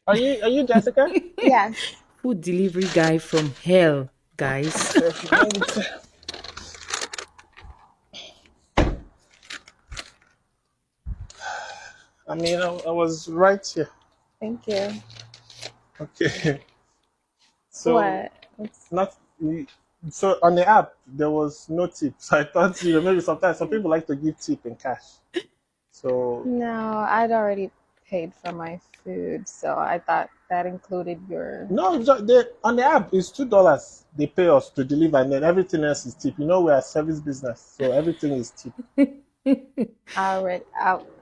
Are you Jessica? Yes. Food delivery guy from hell, guys. Okay, let me I mean, I was right here. Thank you. Okay, so What? not so on the app there was no tip. So I thought maybe sometimes some people like to give tip in cash. So No, I'd already paid for my food, so I thought that included your. no, on the app it's $2. They pay us to deliver, and then everything else is tip. We're a service business, so everything is tip. I already.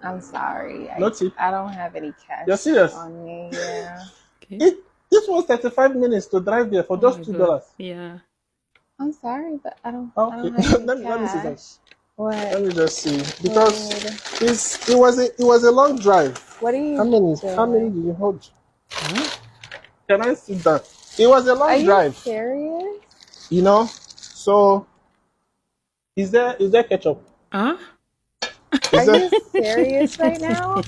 I'm sorry. No I tip. I don't have any You're cash serious? on me. Yeah. Okay. This was 35 minutes to drive there for Oh my just two god. dollars. Yeah. I'm sorry, but I don't. I Okay, don't have any let me see that. cash. What? Let me just see because Rude. it was a long drive. What are How you many doing? did you hold? Huh? Can I sit down? It was a Are long you drive, serious? So is there ketchup? Huh? Are Is there? you serious right now?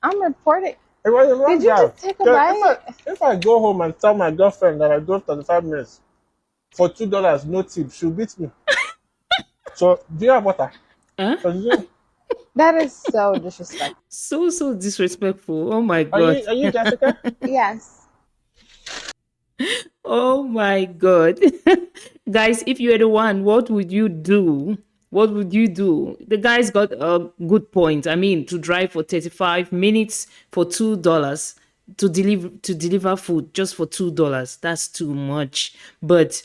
I'm reporting. It was a long Did you drive. just take a 'Cause If I bite? if I go home and tell my girlfriend that I drove 35 minutes for $2, no tip, she'll beat me. So do you have water? Huh? 'Cause That is so disrespectful. So disrespectful. Oh my are god. you Jessica? Yes. Oh my god. Guys, if you were the one, what would you do? What would you do? The guy's got a good point. I mean, to drive for 35 minutes for $2 to deliver food just for $2. That's too much. But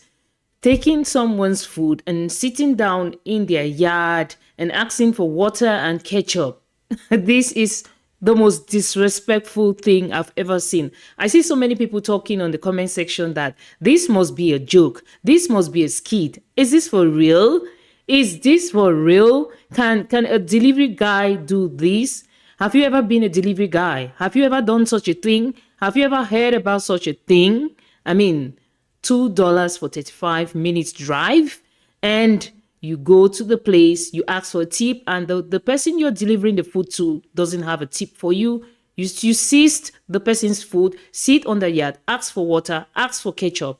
taking someone's food and sitting down in their yard and asking for water and ketchup. This is the most disrespectful thing I've ever seen. I see so many people talking on the comment section that this must be a joke. This must be a skit. Is this for real? Is this for real? Can a delivery guy do this? Have you ever been a delivery guy? Have you ever done such a thing? Have you ever heard about such a thing? I mean, $2 for 35 minutes drive, and you go to the place, you ask for a tip, and the person you're delivering the food to doesn't have a tip for you. You seized the person's food, sit on the yard, ask for water, ask for ketchup.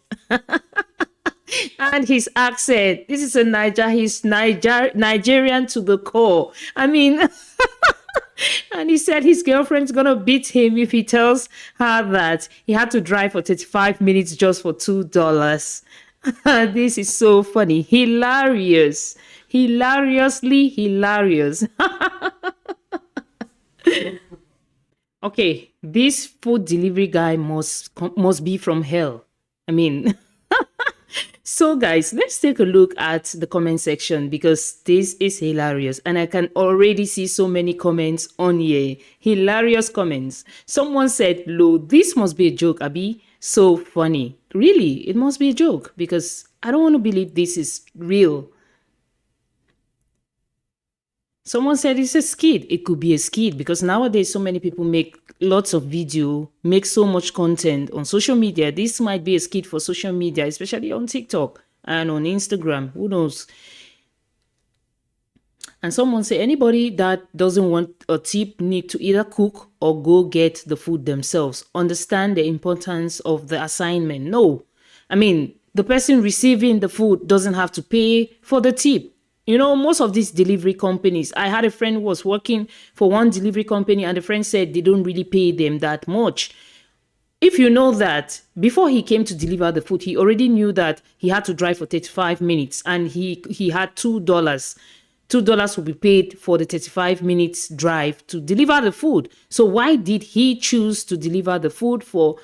And his accent, this is a he's Nigerian to the core. I mean, and he said his girlfriend's gonna beat him if he tells her that he had to drive for 35 minutes just for $2. This is so funny. Hilarious. Hilariously hilarious. Okay, this food delivery guy must be from hell. I mean, so, guys, let's take a look at the comment section because this is hilarious. And I can already see so many comments on here. Hilarious comments. Someone said, Lo, this must be a joke, Abby. So funny. Really, it must be a joke because I don't want to believe this is real. Someone said it's a skit. It could be a skit because nowadays so many people make lots of video, make so much content on social media. This might be a skit for social media, especially on TikTok and on Instagram. Who knows? And someone say anybody that doesn't want a tip need to either cook or go get the food themselves. Understand the importance of the assignment. No. I mean, the person receiving the food doesn't have to pay for the tip. Most of these delivery companies, I had a friend who was working for one delivery company, and the friend said they don't really pay them that much. If you know that before he came to deliver the food, he already knew that he had to drive for 35 minutes and he had $2. $2 will be paid for the 35 minutes drive to deliver the food. So why did he choose to deliver the food for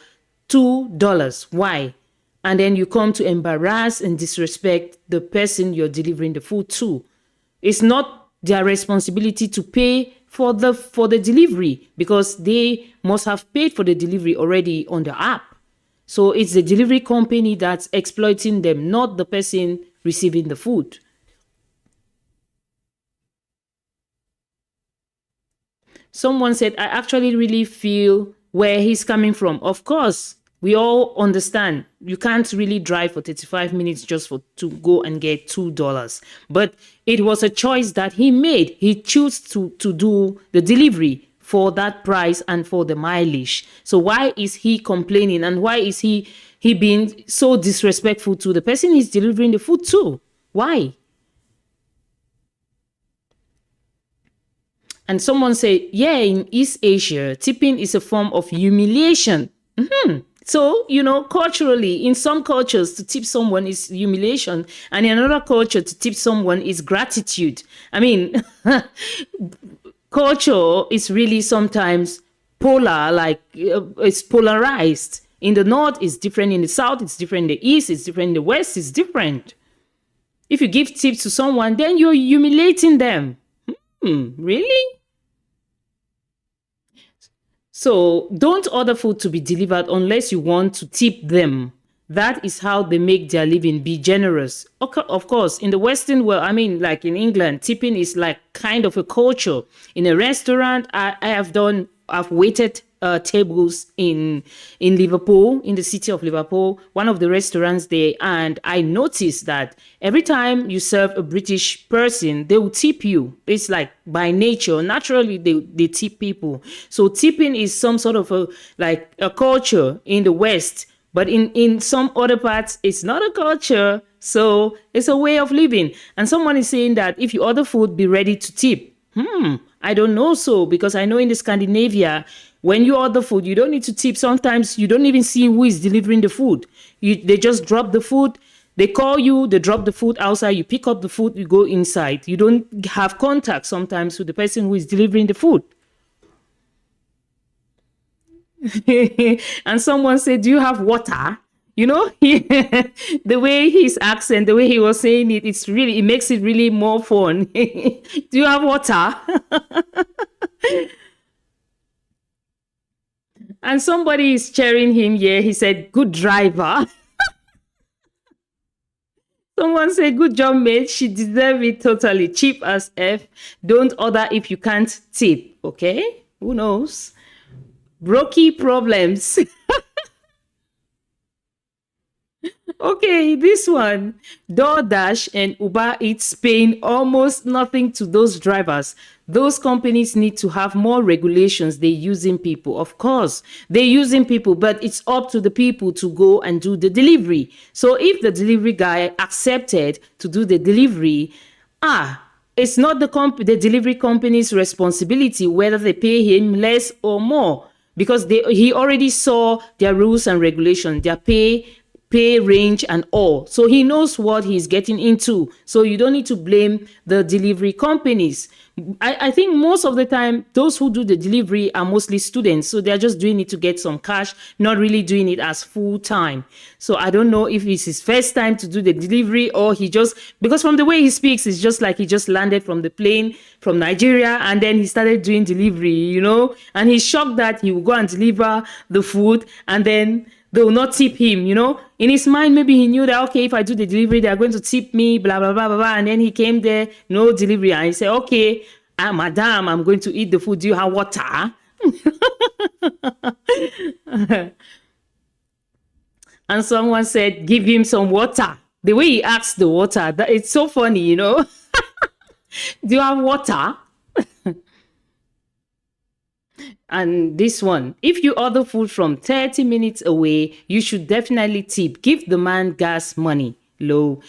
$2? Why? And then you come to embarrass and disrespect the person you're delivering the food to. It's not their responsibility to pay for the delivery because they must have paid for the delivery already on the app. So it's the delivery company that's exploiting them, not the person receiving the food. Someone said, I actually really feel where he's coming from. Of course, we all understand you can't really drive for 35 minutes just to go and get $2. But it was a choice that he made. He chose to do the delivery for that price and for the mileage. So why is he complaining, and why is he being so disrespectful to the person he's delivering the food to? Why? And someone said, yeah, in East Asia, tipping is a form of humiliation. So, culturally, in some cultures, to tip someone is humiliation, and in another culture, to tip someone is gratitude. I mean, culture is really sometimes polar, like it's polarized. In the north, it's different. In the south, it's different. In the east, it's different. In the west, it's different. If you give tips to someone, then you're humiliating them. Really? So don't order food to be delivered unless you want to tip them. That is how they make their living. Be generous. Of course, in the Western world, I mean, like in England, tipping is like kind of a culture. In a restaurant, I've waited tables in Liverpool, in the city of Liverpool, one of the restaurants there, and I noticed that every time you serve a British person, they will tip you. It's like by nature, naturally they tip people. So tipping is some sort of a culture in the West, but in some other parts, it's not a culture. So it's a way of living. And someone is saying that if you order food, be ready to tip. I don't know so, because I know in the Scandinavia, when you order food, you don't need to tip. Sometimes you don't even see who is delivering the food. They just drop the food. They call you, they drop the food outside. You pick up the food, you go inside. You don't have contact sometimes with the person who is delivering the food. And someone said, do you have water? The way his accent, the way he was saying it, it makes it really more fun. Do you have water? And somebody is cheering him here. He said, good driver. Someone said, good job, mate. She deserves it totally. Cheap as F. Don't order if you can't tip. Okay? Who knows? Brokey problems. Okay, this one. DoorDash and Uber Eats paying almost nothing to those drivers. Those companies need to have more regulations. They're using people. Of course, they're using people, but it's up to the people to go and do the delivery. So if the delivery guy accepted to do the delivery, it's not the delivery company's responsibility whether they pay him less or more, because he already saw their rules and regulations, their pay range and all. So he knows what he's getting into. So you don't need to blame the delivery companies. I think most of the time, those who do the delivery are mostly students. So they're just doing it to get some cash, not really doing it as full time. So I don't know if it's his first time to do the delivery, or because from the way he speaks, it's just like he just landed from the plane from Nigeria and then he started doing delivery, and he's shocked that he will go and deliver the food and then they will not tip him, In his mind, maybe he knew that, okay, if I do the delivery, they are going to tip me, blah, blah, blah, blah, blah. And then he came there, no delivery. And he said, okay, madam, I'm going to eat the food. Do you have water? And someone said, give him some water. The way he asked the water, it's so funny, Do you have water? And this one, if you order food from 30 minutes away, you should definitely tip. Give the man gas money. Low.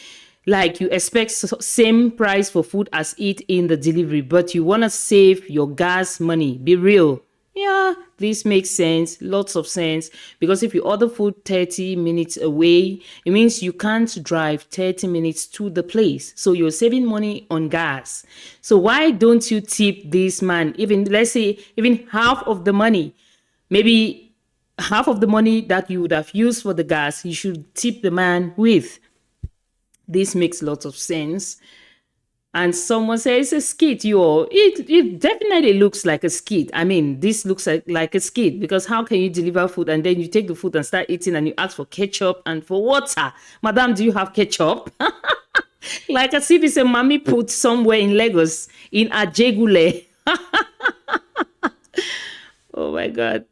Like you expect same price for food as it in the delivery, but you want to save your gas money. Be real. Yeah, this makes sense. Lots of sense. Because if you order food 30 minutes away, it means you can't drive 30 minutes to the place. So you're saving money on gas. So why don't you tip this man? Let's say, even half of the money, maybe half of the money that you would have used for the gas, you should tip the man with. This makes lots of sense. And someone says it's a skit, it definitely looks like a skit. I mean, this looks like a skit, because how can you deliver food and then you take the food and start eating and you ask for ketchup and for water? Madam, do you have ketchup? Like as if it's a mommy put somewhere in Lagos, in Ajegule. Oh my God.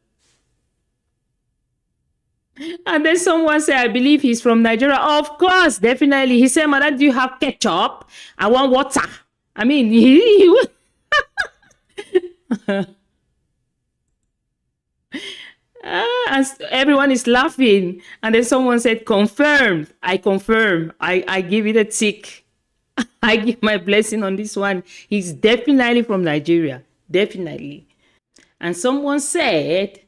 And then someone said, I believe he's from Nigeria. Of course, definitely. He said, madam, do you have ketchup? I want water. I mean, And everyone is laughing. And then someone said, confirmed. I confirm. I give it a tick. I give my blessing on this one. He's definitely from Nigeria. Definitely. And someone said,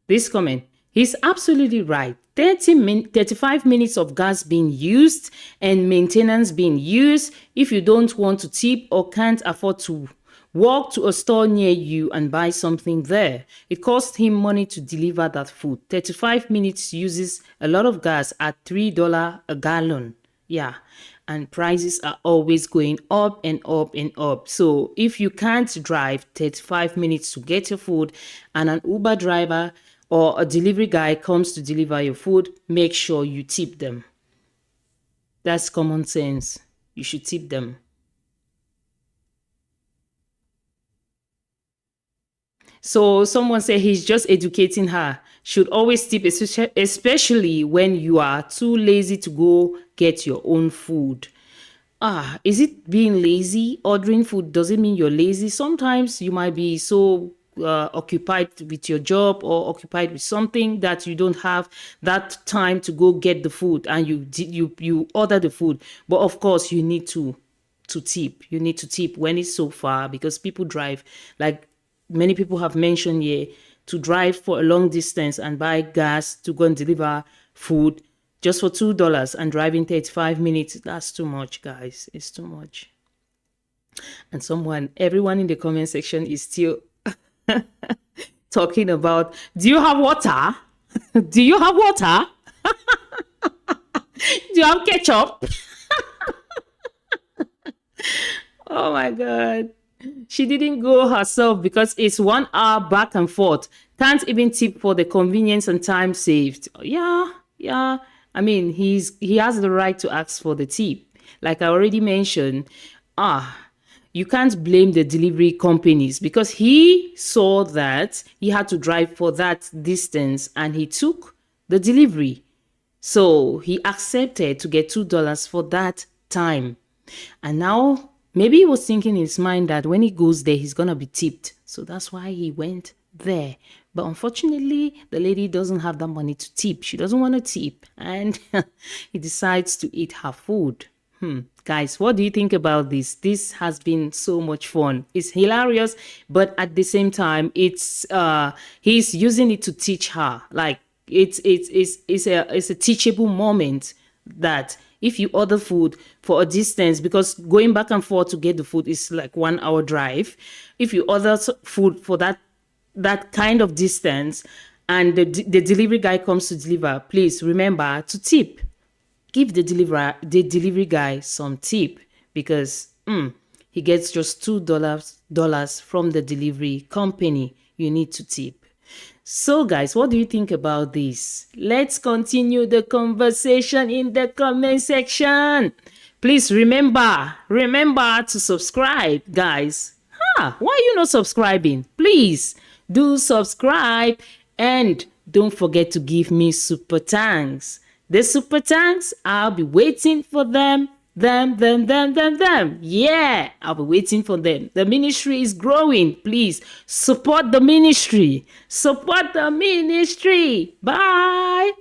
this comment, he's absolutely right. 35 minutes of gas being used and maintenance being used. If you don't want to tip or can't afford to walk to a store near you and buy something there, it costs him money to deliver that food. 35 minutes uses a lot of gas at $3 a gallon. Yeah. And prices are always going up and up and up. So if you can't drive 35 minutes to get your food and an Uber driver or a delivery guy comes to deliver your food, make sure you tip them. That's common sense. You should tip them. So someone said he's just educating her. Should always tip, especially when you are too lazy to go get your own food. Is it being lazy? Ordering food doesn't mean you're lazy. Sometimes you might be so occupied with your job or occupied with something that you don't have that time to go get the food, and you order the food. But of course, you need to tip. You need to tip when it's so far, because people drive, like many people have mentioned here, to drive for a long distance and buy gas to go and deliver food just for $2 and driving 35 minutes. That's too much, guys. It's too much. And everyone in the comment section is still talking about, do you have water? Do you have water? Do you have ketchup? Oh my God. She didn't go herself because it's 1 hour back and forth. Can't even tip for the convenience and time saved. Yeah. I mean, he has the right to ask for the tip. Like I already mentioned, you can't blame the delivery companies, because he saw that he had to drive for that distance and he took the delivery. So he accepted to get $2 for that time. And now maybe he was thinking in his mind that when he goes there, he's going to be tipped. So that's why he went there. But unfortunately, the lady doesn't have that money to tip. She doesn't want to tip. And he decides to eat her food. Guys, what do you think about this? This has been so much fun. It's hilarious, but at the same time, it's he's using it to teach her. Like it's a teachable moment, that if you order food for a distance, because going back and forth to get the food is like 1 hour drive. If you order food for that kind of distance and the delivery guy comes to deliver, please remember to tip. Give the delivery guy some tip, because he gets just $2 from the delivery company. You need to tip. So guys, what do you think about this? Let's continue the conversation in the comment section. Please remember to subscribe, guys. Why are you not subscribing? Please do subscribe, and don't forget to give me super thanks. The super thanks, I'll be waiting for them. Yeah, I'll be waiting for them. The ministry is growing. Please support the ministry. Bye.